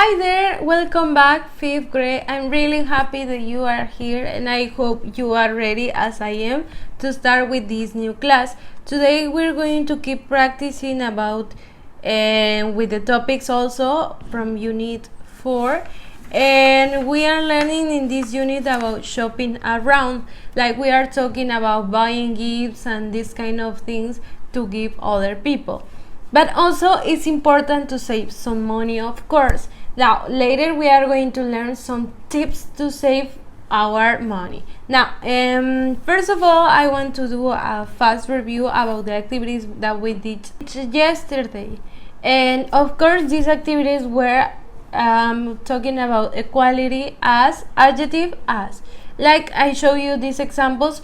Hi there, welcome back, 5th grade. I'm really happy that you are here and I hope you are ready as I am to start with this new class. Today we're going to keep practicing about with the topics also from Unit 4, and we are learning in this unit about shopping around, like we are talking about buying gifts and this kind of things to give other people. But also it's important to save some money, of course. Now later we are going to learn some tips to save our money. Now first of all, I want to do a fast review about the activities that we did yesterday. And of course these activities were talking about equality as, adjective as, like I show you these examples.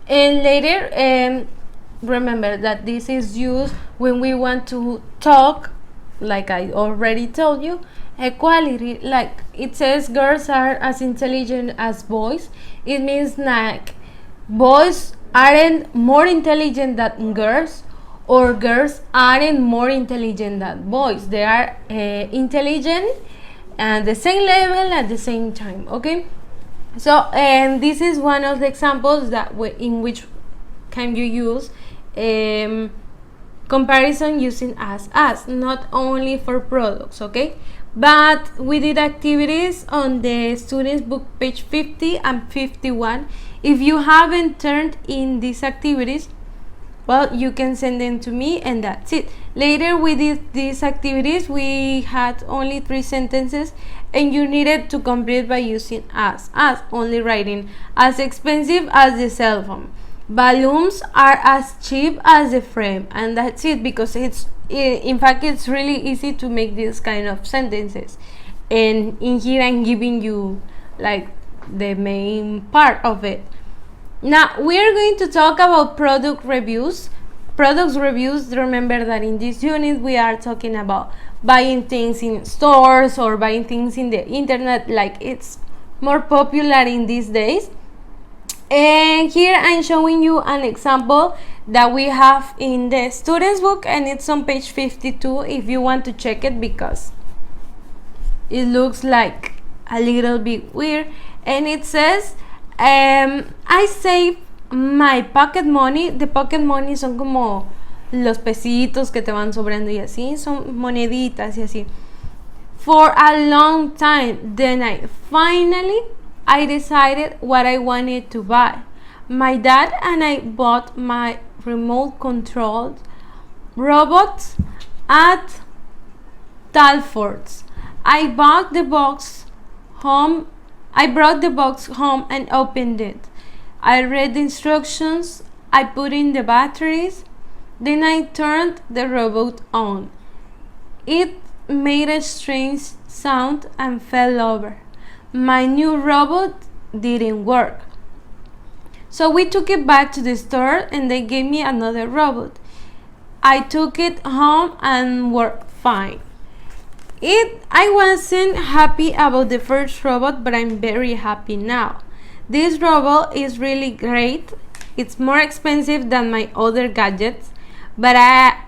And later remember that this is used when we want to talk, like I already told you. Equality, like it says girls are as intelligent as boys, it means like boys aren't more intelligent than girls, or girls aren't more intelligent than boys. They are intelligent at the same level at the same time. Okay, so and this is one of the examples that in which can you use comparison using as, not only for products. Okay, but we did activities on the students book page 50 and 51. If you haven't turned in these activities, well, you can send them to me and that's it. Later we did these activities. We had only 3 sentences and you needed to complete by using as, only writing as expensive as the cell phone. Balloons are as cheap as the frame, and that's it, because in fact it's really easy to make this kind of sentences. And in here I'm giving you like the main part of it. Now we are going to talk about product reviews. Remember that in this unit we are talking about buying things in stores or buying things in the internet, like it's more popular in these days. And here I'm showing you an example that we have in the students book, and it's on page 52 if you want to check it, because it looks like a little bit weird. And it says I save my pocket money. The pocket money son como los pesitos que te van sobrando y así, son moneditas y así, for a long time. Then I decided what I wanted to buy. My dad and I bought my remote controlled robots at Talfords. I brought the box home and opened it. I read the instructions, I put in the batteries, then I turned the robot on. It made a strange sound and fell over. My new robot didn't work. So we took it back to the store and they gave me another robot. I took it home and worked fine. I wasn't happy about the first robot, but I'm very happy now. This robot is really great. It's more expensive than my other gadgets, but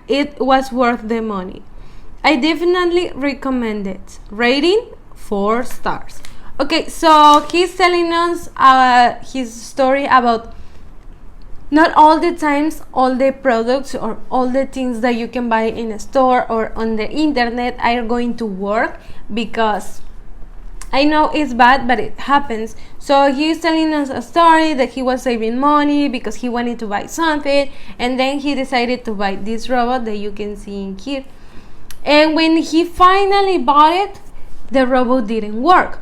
it was worth the money. I definitely recommend it. Rating 4 stars. Okay, so he's telling us his story about not all the times all the products or all the things that you can buy in a store or on the internet are going to work, because I know it's bad, but it happens. So he's telling us a story that he was saving money because he wanted to buy something, and then he decided to buy this robot that you can see in here. And when he finally bought it, the robot didn't work.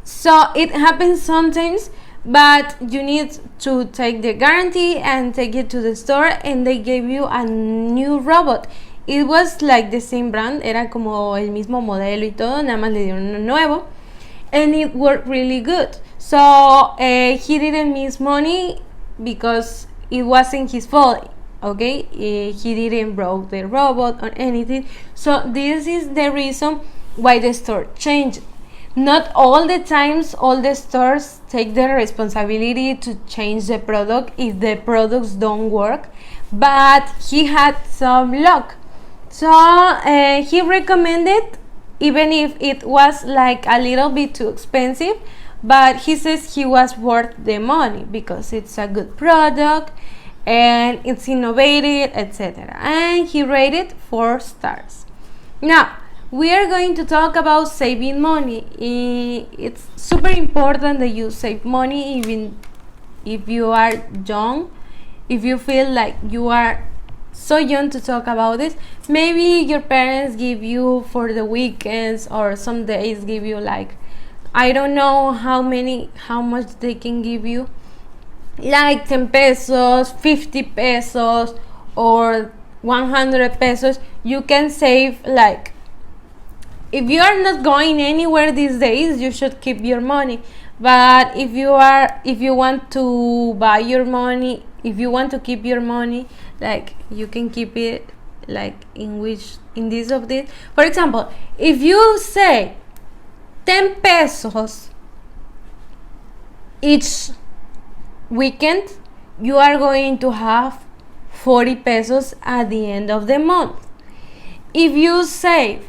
So it happens sometimes, but you need to take the guarantee and take it to the store, and they gave you a new robot. It was like the same brand, era como el mismo modelo y todo, nada más le dieron uno nuevo, and it worked really good. So he didn't miss money because it wasn't his fault. Okay, he didn't broke the robot or anything. So this is the reason why the store changed. Not all the times all the stores take the responsibility to change the product if the products don't work, but he had some luck. So he recommended even if it was like a little bit too expensive, but he says he was worth the money because it's a good product and it's innovative, etc. And he rated 4 stars. Now we are going to talk about saving money. It's super important that you save money even if you are young. If you feel like you are so young to talk about this, maybe your parents give you for the weekends, or some days give you like, I don't know how much they can give you, like 10 pesos, 50 pesos, or 100 pesos. You can save, like, if you are not going anywhere these days, you should keep your money. But if you want to buy your money, if you want to keep your money, like, you can keep it like in this of this. For example, if you say 10 pesos each weekend, you are going to have 40 pesos at the end of the month. If you save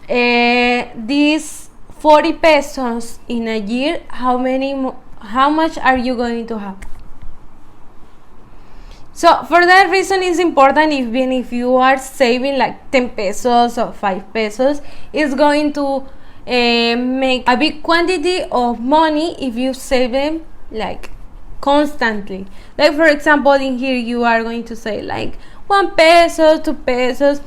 these 40 pesos in a year, how much are you going to have? So for that reason, it's important, even if you are saving like 10 pesos or 5 pesos, it's going to make a big quantity of money if you save them like constantly. Like, for example, in here you are going to say like 1 peso, 2 pesos,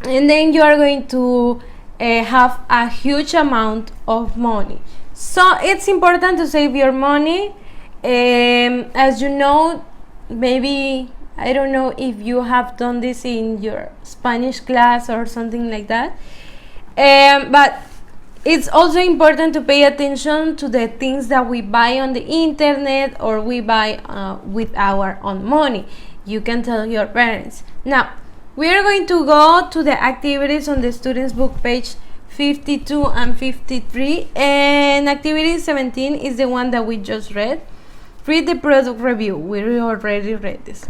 and then you are going to have a huge amount of money. So it's important to save your money. As you know, maybe, I don't know if you have done this in your Spanish class or something like that, but it's also important to pay attention to the things that we buy on the internet, or we buy with our own money. You can tell your parents. Now we are going to go to the activities on the students book, page 52 and 53, and activity 17 is the one that we just read. Read the product review. We already read this.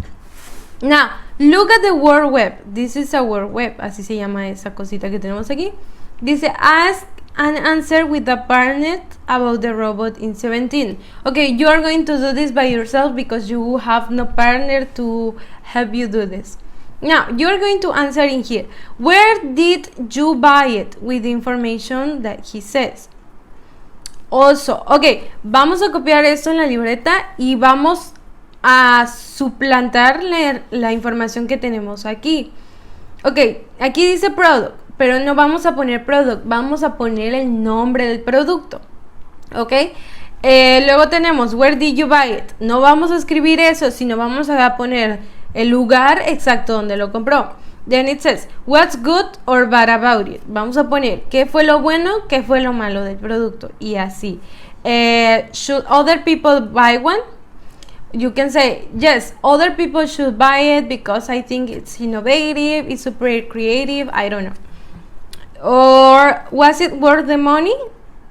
Now, look at the word web. This is a word web. Así se llama esa cosita que tenemos aquí. Dice, ask and answer with a partner about the robot in 17. Okay, you are going to do this by yourself because you have no partner to help you do this. Now, you are going to answer in here. Where did you buy it? With the information that he says. Also, ok, vamos a copiar esto en la libreta y vamos a suplantar la información que tenemos aquí. Ok, aquí dice product, pero no vamos a poner product, vamos a poner el nombre del producto. Ok, luego tenemos where did you buy it. No vamos a escribir eso, sino vamos a poner el lugar exacto donde lo compró. Then it says, what's good or bad about it? Vamos a poner qué fue lo bueno, qué fue lo malo del producto. Y así. Should other people buy one? You can say, yes, other people should buy it because I think it's innovative, it's super creative, I don't know. Or was it worth the money?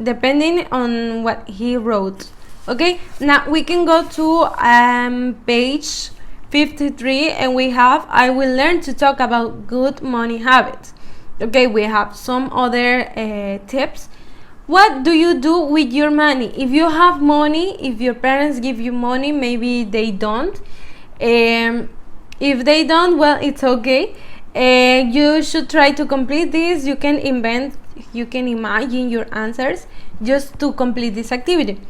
Depending on what he wrote. Okay, now we can go to page 53, and we have, I will learn to talk about good money habits. Okay, we have some other tips. What do you do with your money? If you have money, if your parents give you money, maybe they don't. If they don't, well, it's okay. You should try to complete this. You can imagine your answers just to complete this activity.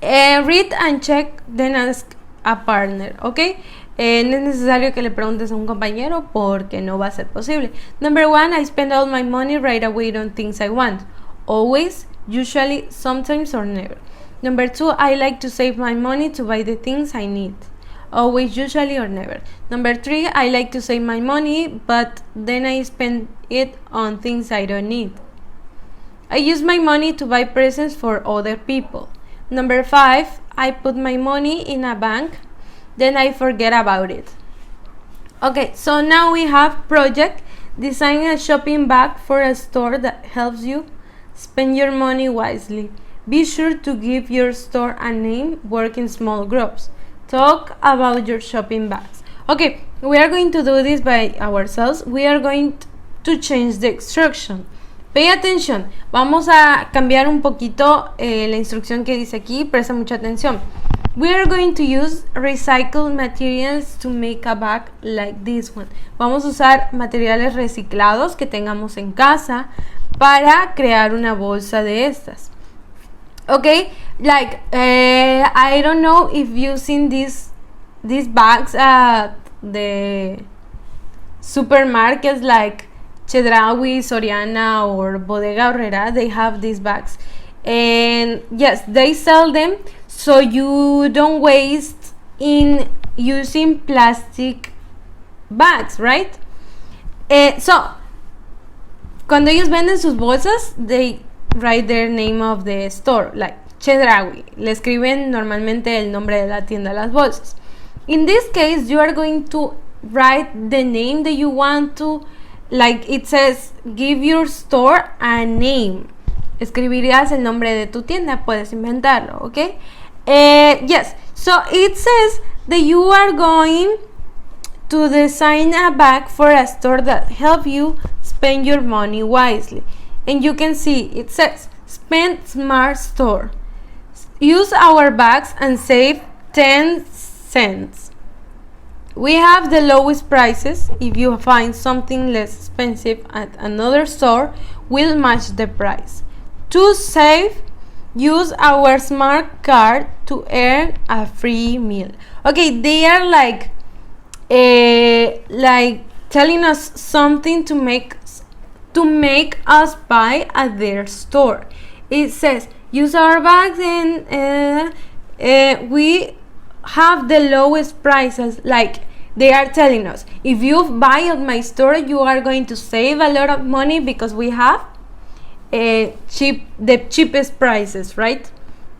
Read and check, then ask a partner, okay? No es necesario que le preguntes a un compañero porque no va a ser posible. Number 1, I spend all my money right away on things I want. Always, usually, sometimes, or never. Number 2, I like to save my money to buy the things I need. Always, usually, or never. Number 3, I like to save my money, but then I spend it on things I don't need. I use my money to buy presents for other people. Number 5, I put my money in a bank, then I forget about it. Okay, so now we have project, design a shopping bag for a store that helps you spend your money wisely. Be sure to give your store a name, work in small groups. Talk about your shopping bags. Okay, we are going to do this by ourselves. We are going to change the instruction. Pay attention. Vamos a cambiar un poquito la instrucción que dice aquí. Presta mucha atención. We are going to use recycled materials to make a bag like this one. Vamos a usar materiales reciclados que tengamos en casa para crear una bolsa de estas. Okay, like I don't know if you've seen these bags at the supermarkets like Chedraui, Soriana, or Bodega Aurrera. They have these bags, and yes, they sell them so you don't waste in using plastic bags, right? So cuando ellos venden sus bolsas, they write their name of the store, like Chedraui. Le escriben normalmente el nombre de la tienda a las bolsas. In this case, you are going to write the name that you want to, like it says, give your store a name. Escribirías el nombre de tu tienda, puedes inventarlo, ¿ok? Yes, so it says that you are going to design a bag for a store that help you spend your money wisely. And you can see it says spend smart store. Use our bags and save 10 cents. We have the lowest prices. If you find something less expensive at another store, we'll match the price. To save, use our smart card to earn a free meal. Okay, they are like telling us something to make us buy at their store. It says use our bags and we have the lowest prices. Like they are telling us, if you buy at my store, you are going to save a lot of money because we have the cheapest prices, right?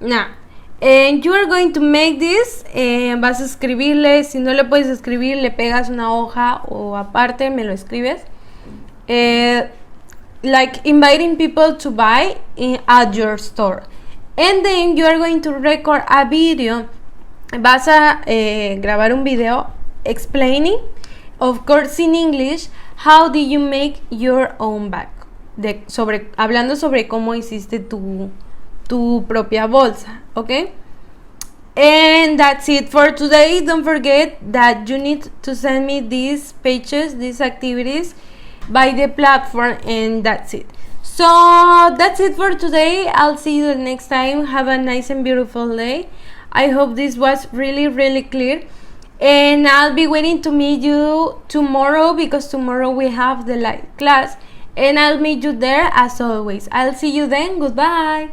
Now, and you are going to make this. Vas a escribirle, si no le puedes escribir, le pegas una hoja o aparte me lo escribes. Like inviting people to buy at your store. And then you are going to record a video. Vas a grabar un video explaining, of course in English, how did you make your own bag. Hablando sobre cómo hiciste tu propia bolsa, okay? And that's it for today. Don't forget that you need to send me these pages, these activities by the platform, and that's it. So that's it for today. I'll see you the next time. Have a nice and beautiful day. I hope this was really clear, and I'll be waiting to meet you tomorrow because tomorrow we have the live class, and I'll meet you there as always. I'll see you then. Goodbye.